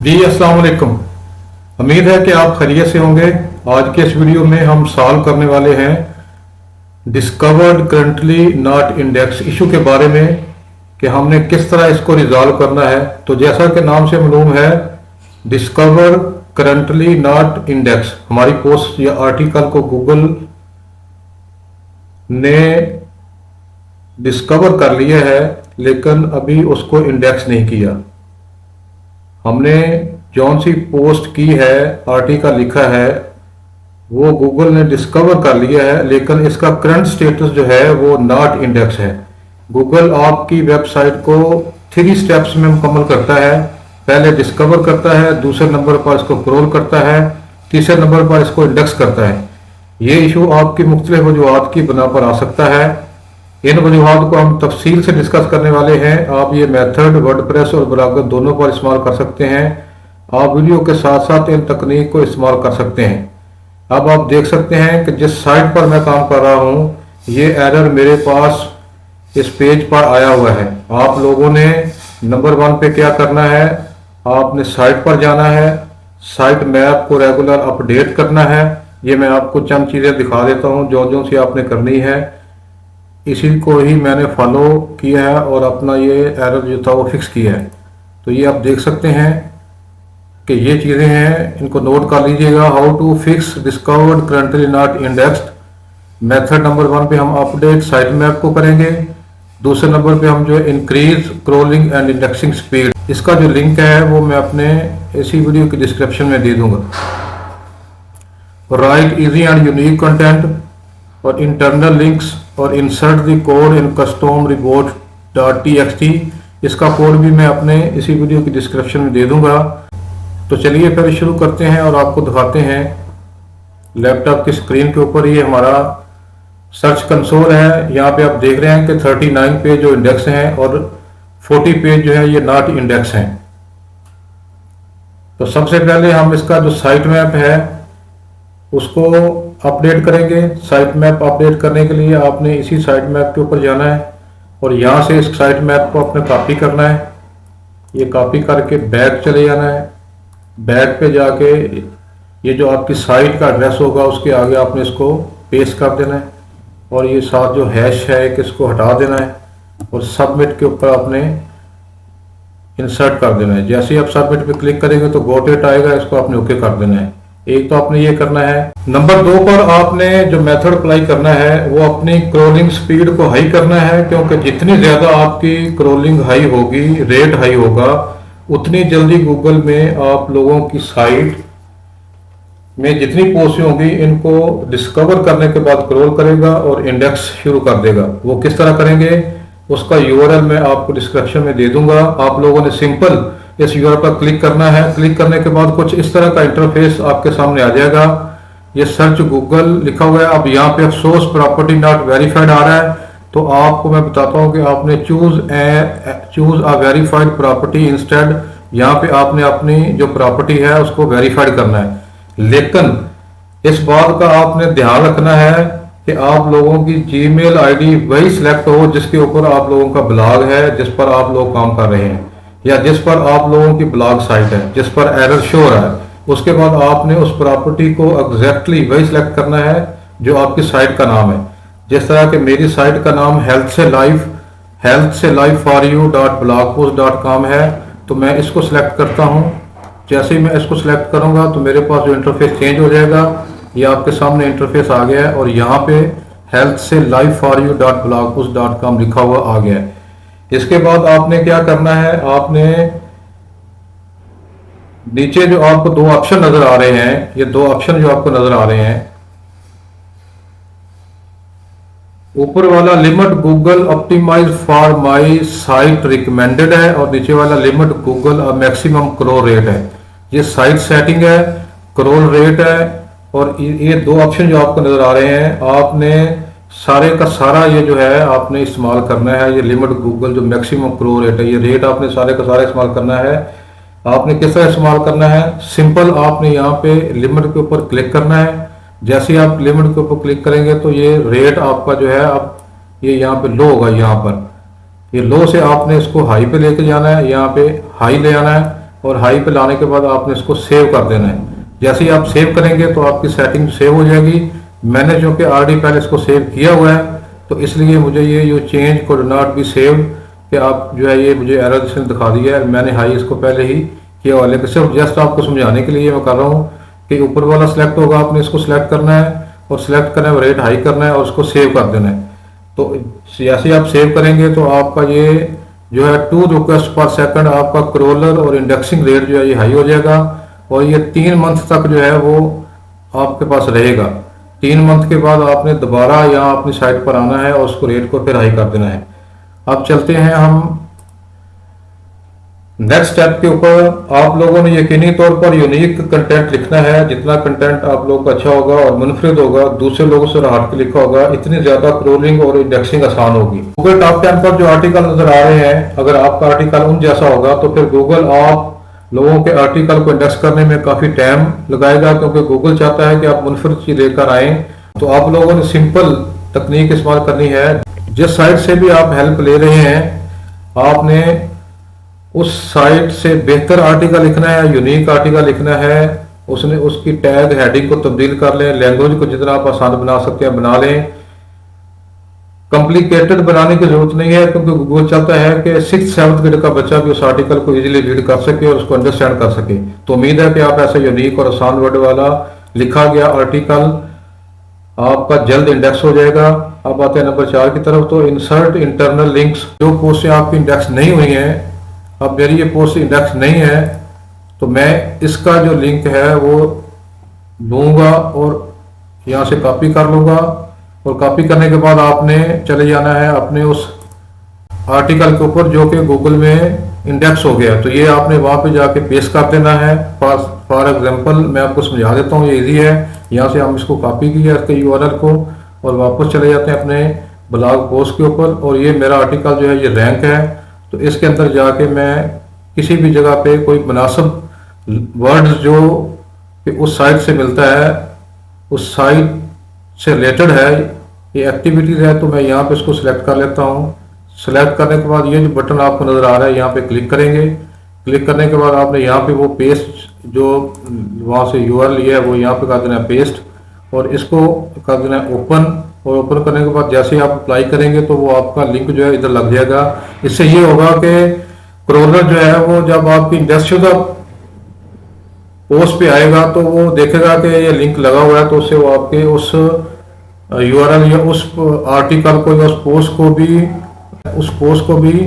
जी अस्सलाम वालेकुम। उम्मीद है कि आप खैरियत से होंगे। आज के इस वीडियो में हम सॉल्व करने वाले हैं discovered currently not index issue के बारे में कि हमने किस तरह इसको रिजॉल्व करना है। तो जैसा कि नाम से मालूम है, डिस्कवर करंटली नॉट इंडेक्स हमारी पोस्ट या आर्टिकल को गूगल ने डिस्कवर कर लिया है, लेकिन अभी उसको इंडेक्स नहीं किया। हमने जौन सी पोस्ट की है, आर्टिकल लिखा है, वो गूगल ने डिस्कवर कर लिया है, लेकिन इसका करंट स्टेटस जो है वो नॉट इंडेक्स है। गूगल आपकी वेबसाइट को 3 स्टेप्स में मुकम्मल करता है। पहले डिस्कवर करता है, दूसरे नंबर पर इसको क्रॉल करता है, तीसरे नंबर पर इसको इंडेक्स करता है। ये इशू आपकी मुख्तलिफ वजूहात की बिना पर आ सकता है। इन वजूहात को हम तफसील से डिस्कस करने वाले हैं। आप ये मेथड वर्डप्रेस और ब्लॉगर दोनों पर इस्तेमाल कर सकते हैं। आप वीडियो के साथ साथ इन तकनीक को इस्तेमाल कर सकते हैं। अब आप देख सकते हैं कि जिस साइट पर मैं काम कर रहा हूँ, ये एरर मेरे पास इस पेज पर आया हुआ है। आप लोगों ने नंबर 1 पे क्या करना है, आपने साइट पर जाना है, साइट मैप को रेगुलर अपडेट करना है। ये मैं आपको चंद चीज़ें दिखा देता हूँ जो जो सी आपने करनी है। इसी को ही मैंने फॉलो किया है और अपना ये एरर जो था वो फिक्स किया है। तो ये आप देख सकते हैं कि ये चीज़ें हैं, इनको नोट कर लीजिएगा। How to fix discovered currently not indexed. Method number 1 पे हम अपडेट साइट मैप को करेंगे। दूसरे नंबर पे हम जो है increase crawling and indexing speed, इसका जो लिंक है वो मैं अपने इसी वीडियो की डिस्क्रिप्शन में दे दूंगा। Right easy and unique content और इंटरनल लिंक्स और insert the code in custom report .txt, इसका कोड भी मैं अपने इसी वीडियो की डिस्क्रिप्शन में दे दूंगा। तो चलिए फिर शुरू करते हैं और आपको दिखाते हैं। लैपटॉप की स्क्रीन के ऊपर ये हमारा सर्च कंसोल है। यहाँ पे आप देख रहे हैं कि 39 पेज जो इंडेक्स हैं और 40 पेज जो है ये नॉट इंडेक्स हैं। तो सबसे पहले हम इसका जो साइट मैप है उसको अपडेट करेंगे। साइट मैप अपडेट करने के लिए आपने इसी साइट मैप के ऊपर जाना है और यहाँ से इस साइट मैप को अपने कॉपी करना है। ये कॉपी करके बैक चले जाना है। बैक पे जाके ये जो आपकी साइट का एड्रेस होगा उसके आगे आपने इसको पेस्ट कर देना है और ये साथ जो हैश है कि इसको हटा देना है और सबमिट के ऊपर आपने इंसर्ट कर देना है। जैसे ही आप सबमिट पे क्लिक करेंगे तो गॉट इट आएगा, इसको आपने ओके कर देना है। एक तो आपने ये करना है। नंबर 2 पर आपने जो मेथड अप्लाई करना है वो अपनी क्रॉलिंग स्पीड को हाई करना है, क्योंकि जितनी ज़्यादा आपकी क्रॉलिंग हाई होगी, रेट हाई होगा, उतनी जल्दी गूगल में आप लोगों की साइट में जितनी पोस्ट होंगी इनको डिस्कवर करने के बाद क्रॉल करेगा और इंडेक्स शुरू कर देगा। वो किस तरह करेंगे उसका यूआरएल मैं आपको डिस्क्रिप्शन में दे दूंगा। आप लोगों ने सिंपल इस यूआरएल पर क्लिक करना है। क्लिक करने के बाद कुछ इस तरह का इंटरफेस आपके सामने आ जाएगा। ये सर्च गूगल लिखा हुआ है। अब यहाँ पे सोर्स प्रॉपर्टी नॉट वेरीफाइड आ रहा है, तो आपको मैं बताता हूँ कि आपने choose a verified property instead. यहाँ पे आपने अपनी जो प्रॉपर्टी है उसको वेरीफाइड करना है। लेकिन इस बात का आपने ध्यान रखना है कि आप लोगों की जीमेल आईडी वही सिलेक्ट हो जिसके ऊपर आप लोगों का ब्लॉग है, जिस पर आप लोग काम कर रहे हैं, या जिस पर आप लोगों की ब्लॉग साइट है जिस पर एरर शो हो रहा है। उसके बाद आपने उस प्रॉपर्टी को एग्जैक्टली वही सिलेक्ट करना है जो आपकी साइट का नाम है। जिस तरह कि मेरी साइट का नाम हेल्थ से लाइफ फॉर यू .blogpost.com है, तो मैं इसको सिलेक्ट करता हूँ। जैसे ही मैं इसको सिलेक्ट करूँगा तो मेरे पास जो इंटरफेस चेंज हो जाएगा। ये आपके सामने इंटरफेस आ गया है और यहाँ पे हेल्थ से लाइफ फॉर यू .blogpost.com लिखा हुआ आ गया है। इसके बाद आपने क्या करना है, आपने नीचे जो आपको 2 ऑप्शन नजर आ रहे हैं, ये 2 ऑप्शन जो आपको नजर आ रहे हैं, ऊपर वाला limit Google optimise for my site recommended है और नीचे वाला limit Google maximum crawl rate है। ये साइट सेटिंग है, क्रॉल रेट है, और ये 2 ऑप्शन जो आपको नजर आ रहे हैं आपने सारे का सारा ये जो है आपने इस्तेमाल करना है। ये लिमिट गूगल जो मैक्सिमम क्रॉल रेट है, ये रेट आपने सारे का सारा इस्तेमाल करना है। आपने किस तरह इस्तेमाल करना है, सिंपल आपने यहाँ पे लिमिट के ऊपर क्लिक करना है। जैसे ही आप लिमिट के ऊपर क्लिक करेंगे तो ये रेट आपका जो है अब ये यहाँ पे लो होगा। यहाँ पर ये लो से आपने इसको हाई पे लेके जाना है, यहाँ पे हाई ले आना है। और हाई पे लाने के बाद आपने इसको सेव कर देना है। जैसे ही आप सेव करेंगे तो आपकी सेटिंग सेव हो जाएगी। मैंने जो कि ऑलरेडी पहले इसको सेव किया हुआ है, तो इसलिए मुझे ये change could not be save कि आप जो है ये मुझे एरर इसने दिखा दिया है। मैंने हाई इसको पहले ही किया हुआ है, लेकिन सिर्फ जस्ट आपको समझाने के लिए मैं कर रहा हूँ कि ऊपर वाला सिलेक्ट होगा, आपने इसको सिलेक्ट करना है और सिलेक्ट करना है, रेट हाई करना है और उसको सेव कर देना है। तो जैसे आप सेव करेंगे तो आपका ये जो है 2 रिक्वेस्ट पर सेकंड आपका क्रॉलर और इंडेक्सिंग रेट जो है ये हाई हो जाएगा, और ये 3 मंथ तक जो है वो आपके पास रहेगा। 3 मंथ के बाद आपने दोबारा यहाँ अपनी साइट पर आना है और उसको रेट को फिर हाई कर देना है। अब चलते हैं हम नेक्स्ट स्टेप के ऊपर। आप लोगों ने यकीनी तौर पर यूनिक कंटेंट लिखना है। जितना कंटेंट आप लोगों का अच्छा होगा और मुनफरिद होगा, दूसरे लोगों से हट के लिखा होगा, इतनी ज्यादा क्रोलिंग और इंडेक्सिंग आसान होगी। गूगल टॉप 10 पर जो आर्टिकल नजर आ रहे हैं, अगर आपका आर्टिकल उन जैसा होगा तो फिर गूगल आप लोगों के आर्टिकल को इंडेक्स करने में काफी टाइम लगाएगा, क्योंकि गूगल चाहता है कि आप मुनफरिद चीज लेकर आए। तो आप लोगों ने सिंपल तकनीक इस्तेमाल करनी है। जिस साइट से भी आप हेल्प ले रहे हैं, आपने उस साइट से बेहतर आर्टिकल लिखना है, यूनिक आर्टिकल लिखना है। उसने उसकी टैग हेडिंग को तब्दील कर लें, लैंग्वेज को जितना आप आसान बना सकते हैं बना लें। कॉम्प्लिकेटेड बनाने की जरूरत नहीं है, क्योंकि गूगल चाहता है कि 6th-7th ग्रेड का बच्चा भी उस आर्टिकल को इजीली रीड कर सके और उसको अंडरस्टैंड कर सके। तो उम्मीद है कि आप ऐसा यूनिक और आसान वर्ड वाला लिखा गया आर्टिकल आपका जल्द इंडेक्स हो जाएगा। अब आते हैं नंबर 4 की तरफ। तो इंसर्ट इंटरनल लिंक्स। जो पोस्टें आपकी इंडेक्स नहीं हुई हैं, अब मेरी ये पोस्ट इंडेक्स नहीं है, तो मैं इसका जो लिंक है वो लूँगा और यहाँ से कॉपी कर लूँगा, और कॉपी करने के बाद आपने चले जाना है अपने उस आर्टिकल के ऊपर जो कि गूगल में इंडेक्स हो गया। तो ये आपने वहाँ पे जाके पेस्ट कर देना है। फॉर एग्जांपल मैं आपको समझा देता हूँ, ये इजी है। यहाँ से हम इसको कॉपी किया इसके यूआरएल को और वापस चले जाते हैं अपने ब्लॉग पोस्ट के ऊपर, और ये मेरा आर्टिकल जो है ये रैंक है। तो इसके अंदर जाके मैं किसी भी जगह पे कोई मुनासिब वर्ड्स जो कि उस साइट से मिलता है, उस साइट से रिलेटेड है, ये एक्टिविटीज़ है, तो मैं यहाँ पे इसको सिलेक्ट कर लेता हूँ। सिलेक्ट करने के बाद ये जो बटन आपको नज़र आ रहा है यहाँ पे क्लिक करेंगे। क्लिक करने के बाद आपने यहाँ पे वो पेस्ट जो वहाँ से यूआरएल लिया है वो यहाँ पे कर देना है पेस्ट, और इसको कर देना है ओपन। और ओपन करने के बाद जैसे ही आप अप्लाई करेंगे तो वो आपका लिंक जो है इधर लग जाएगा। इससे ये होगा कि क्रॉलर जो है वो जब आपकी इंडेक्सशुदा पोस्ट पे आएगा तो वो देखेगा कि ये लिंक लगा हुआ है, तो उससे वो आपके उस यूआरएल या उस आर्टिकल को या उस पोस्ट को भी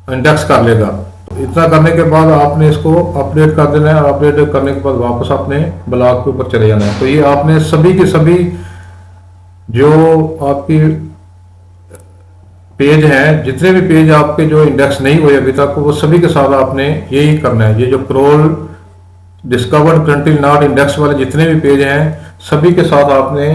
इंडेक्स कर लेगा। तो इतना करने के बाद आपने इसको अपडेट कर देना है। अपडेट करने के बाद वापस अपने ब्लॉग के ऊपर चले जाना है। तो ये आपने सभी के सभी जो आपकी पेज हैं, जितने भी पेज आपके जो इंडेक्स नहीं हुए अभी तक, वो सभी के साथ आपने यही करना है। ये जो crawl discovered currently not index वाले जितने भी पेज हैं, सभी के साथ आपने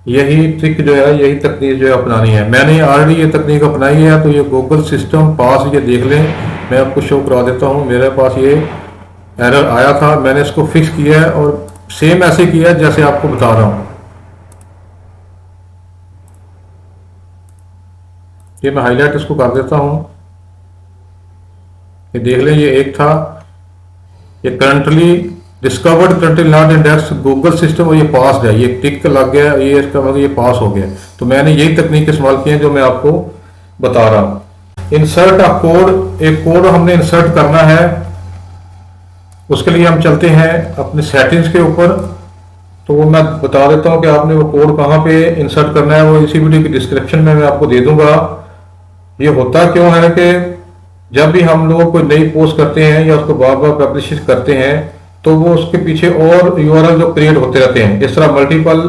यही ट्रिक जो है, यही तकनीक जो है अपनानी है। मैंने ऑलरेडी ये तकनीक अपनाई है। तो ये गूगल सिस्टम पास ये देख लें, मैं आपको शो करा देता हूँ। मेरे पास ये एरर आया था, मैंने इसको फिक्स किया है और सेम ऐसे किया है जैसे आपको बता रहा हूँ। ये मैं हाईलाइट इसको कर देता हूँ। ये देख लें, ये एक था, ये currently discovered currently not index Google system, और ये पास है, ये टिक लग गया, ये इसका मतलब ये पास हो गया। तो मैंने यही तकनीक इस्तेमाल की है जो मैं आपको बता रहा हूँ। इंसर्ट अ कोड, एक कोड हमने इंसर्ट करना है। उसके लिए हम चलते हैं अपने सेटिंग्स के ऊपर। तो वो मैं बता देता हूँ कि आपने वो कोड कहाँ पे इंसर्ट करना है, वो इसी वीडियो की डिस्क्रिप्शन में मैं आपको दे दूंगा। ये होता क्यों है कि जब भी हम लोग कोई नई पोस्ट करते हैं या उसको बार बार पब्लिश करते हैं, तो वो उसके पीछे और यूआरएल जो क्रिएट होते रहते हैं, इस तरह मल्टीपल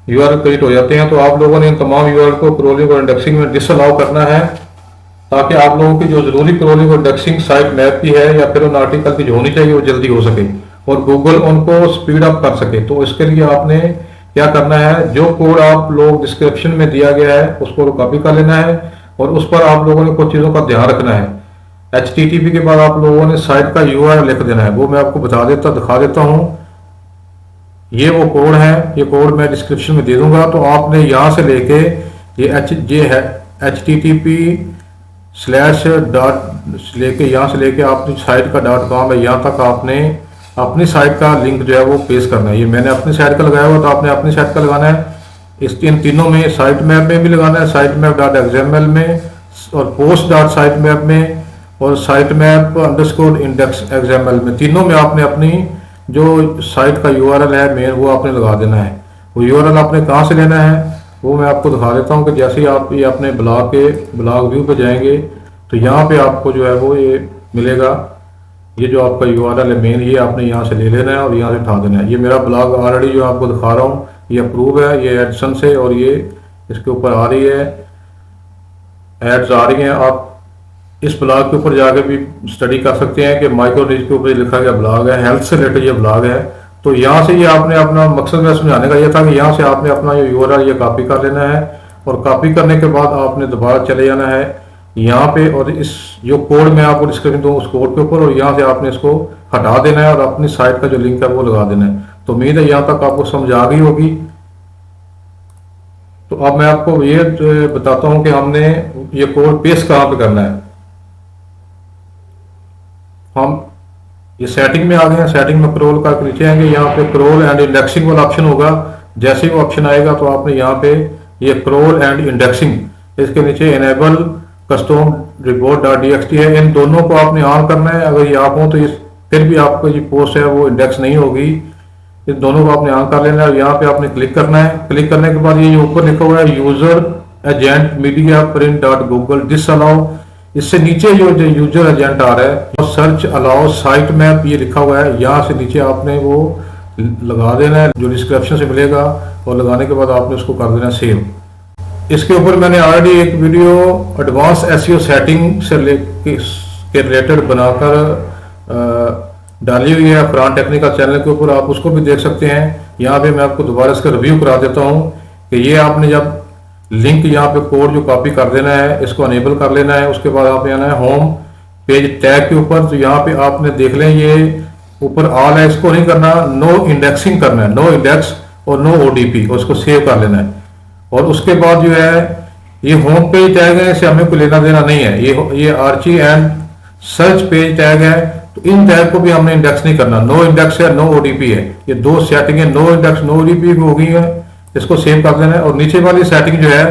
यूआरएल क्रिएट हो जाते हैं। तो आप लोगों ने इन तमाम यूआरएल को क्रोलिंग और इंडेक्सिंग में डिसअलाउ करना है, ताकि आप लोगों की जो जरूरी क्रोलिंग और इंडेक्सिंग साइट मैप की है या फिर उन आर्टिकल की जो होनी चाहिए वो जल्दी हो सके और गूगल उनको स्पीड अप कर सके। तो इसके लिए आपने क्या करना है, जो कोड आप लोग डिस्क्रिप्शन में दिया गया है उसको कॉपी कर लेना है और उस पर आप लोगों ने कुछ चीज़ों का ध्यान रखना है। HTTP के बाद आप लोगों ने साइट का URL लिख देना है, वो मैं आपको दिखा देता हूँ। ये वो कोड है, ये कोड मैं डिस्क्रिप्शन में दे दूंगा। तो आपने यहाँ से लेके ये है HTTP स्लैश डॉट लेके यहाँ से लेके आपकी साइट का .com है, यहाँ तक आपने अपनी साइट का लिंक जो है वो पेस्ट करना है। ये मैंने अपनी साइट का लगाया हुआ, तो आपने अपनी साइट का लगाना है। इन तीनों में, साइट मैप में भी लगाना है, साइट मैप .xml में, और पोस्ट डॉट साइट मैप में, और site map underscore index XML में। तीनों में आपने अपनी जो साइट का URL है मेन, वो आपने लगा देना है। वो URL आपने कहाँ से लेना है वो मैं आपको दिखा देता हूँ कि जैसे ही आप ये अपने ब्लॉग व्यू पे जाएंगे तो यहाँ पे आपको जो है वो ये मिलेगा। ये जो आपका URL है मेन, ये आपने यहाँ से ले लेना है और यहाँ से उठा देना है। ये मेरा ब्लॉग ऑलरेडी जो आपको दिखा रहा हूँ ये अप्रूव है, ये एडसन से, और ये इसके ऊपर आ रही है, एड्स आ रही हैं। आप इस ब्लॉग के ऊपर जाके भी स्टडी कर सकते हैं कि माइक्रो नीज के ऊपर लिखा गया ब्लॉग है, हेल्थ से रिलेटेड ये ब्लॉग है। तो यहाँ से ये आपने अपना मकसद में समझाने का ये था कि यहाँ से आपने अपना ये URL ये कॉपी कर लेना है, और कॉपी करने के बाद आपने दोबारा चले जाना है यहाँ पे, और इस जो कोड मैं आपको डिस्क्रिप्शन दूँ उस कोड के ऊपर, और यहाँ से आपने इसको हटा देना है और अपनी साइट का जो लिंक है वो लगा देना है। तो उम्मीद है यहाँ तक आपको समझ आ गई होगी। तो अब मैं आपको ये बताता हूँ कि हमने ये कोड पेस्ट कहाँ पे करना है। हम ये सेटिंग में आ गए हैं, सेटिंग में स्क्रॉल करके नीचे आएंगे, यहाँ पे स्क्रॉल एंड इंडेक्सिंग वाला ऑप्शन होगा। जैसे ही वो ऑप्शन आएगा तो आपने यहाँ पे ये स्क्रॉल एंड इंडेक्सिंग, इसके नीचे इनेबल कस्टम रिपोर्ट .txt है, इन दोनों को आपने ऑन करना है। अगर ये आप हो तो इस फिर भी आपको ये पोस्ट है वो इंडेक्स नहीं होगी। इस दोनों को आपने ऑन कर लेना है और यहाँ पे आपने क्लिक करना है। क्लिक करने के बाद ये ऊपर लिखा हुआ है user agent media print .google disallow, इससे नीचे जो यूजर एजेंट आ रहा है और सर्च अलाउ साइट मैप ये लिखा हुआ है, यहाँ से नीचे आपने वो लगा देना है जो डिस्क्रिप्शन से मिलेगा, और लगाने के बाद आपने उसको कर देना सेव। इसके ऊपर मैंने ऑलरेडी एक वीडियो एडवांस SEO सेटिंग से के रिलेटेड बनाकर डाली हुई है फरहान टेक्निकल चैनल के ऊपर, आप उसको भी देख सकते हैं। यहाँ पे मैं आपको दोबारा इसका रिव्यू करा देता हूँ कि ये आपने जब लिंक यहाँ पे कोड जो कॉपी कर देना है इसको अनेबल कर लेना है। उसके बाद आप आना है होम पेज टैग के ऊपर, तो यहाँ पे आपने देख लें ये ऊपर ऑल है, इसको नहीं करना, नो इंडेक्सिंग करना है, नो इंडेक्स और नो ODP, और उसको सेव कर लेना है। और उसके बाद जो है ये होम पेज टैग है, इसे हमें कोई लेना देना नहीं है। ये आर्ची एंड सर्च पेज टैग है, तो इन टैग को भी हमने इंडेक्स नहीं करना, नो इंडेक्स है, नो ODP है। ये दो सेटिंग है, नो इंडेक्स नो ODP हो गई है, इसको सेव कर देना है। और नीचे वाली सेटिंग जो है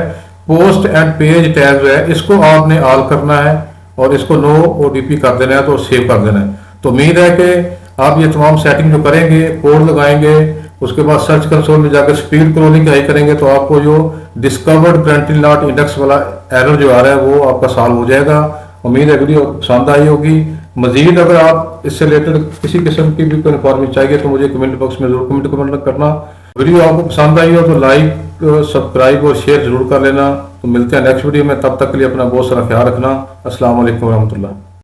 पोस्ट एंड पेज टैग जो है इसको आपने ऑल करना है और इसको नो ODP कर देना है, तो सेव कर देना है। तो उम्मीद है कि आप ये तमाम सेटिंग जो करेंगे, कोड लगाएंगे, उसके बाद सर्च कंसोल में जाकर स्पीड क्रॉलिंग हाई करेंगे, तो आपको जो डिस्कवर्ड करंटली नॉट इंडेक्स वाला एरर जो आ रहा है वो आपका सॉल्व हो जाएगा। उम्मीद है वीडियो पसंद आई होगी। मजीद अगर आप इससे रिलेटेड किसी किस्म की भी कोई इन्फॉर्मेशन चाहिए तो मुझे कमेंट बॉक्स में जरूर कमेंट करना। वीडियो आपको पसंद आई हो तो लाइक, सब्सक्राइब और शेयर जरूर कर लेना। तो मिलते हैं नेक्स्ट वीडियो में, तब तक के लिए अपना बहुत सारा ख्याल रखना। अस्सलाम वालेकुम रहमतुल्लाह।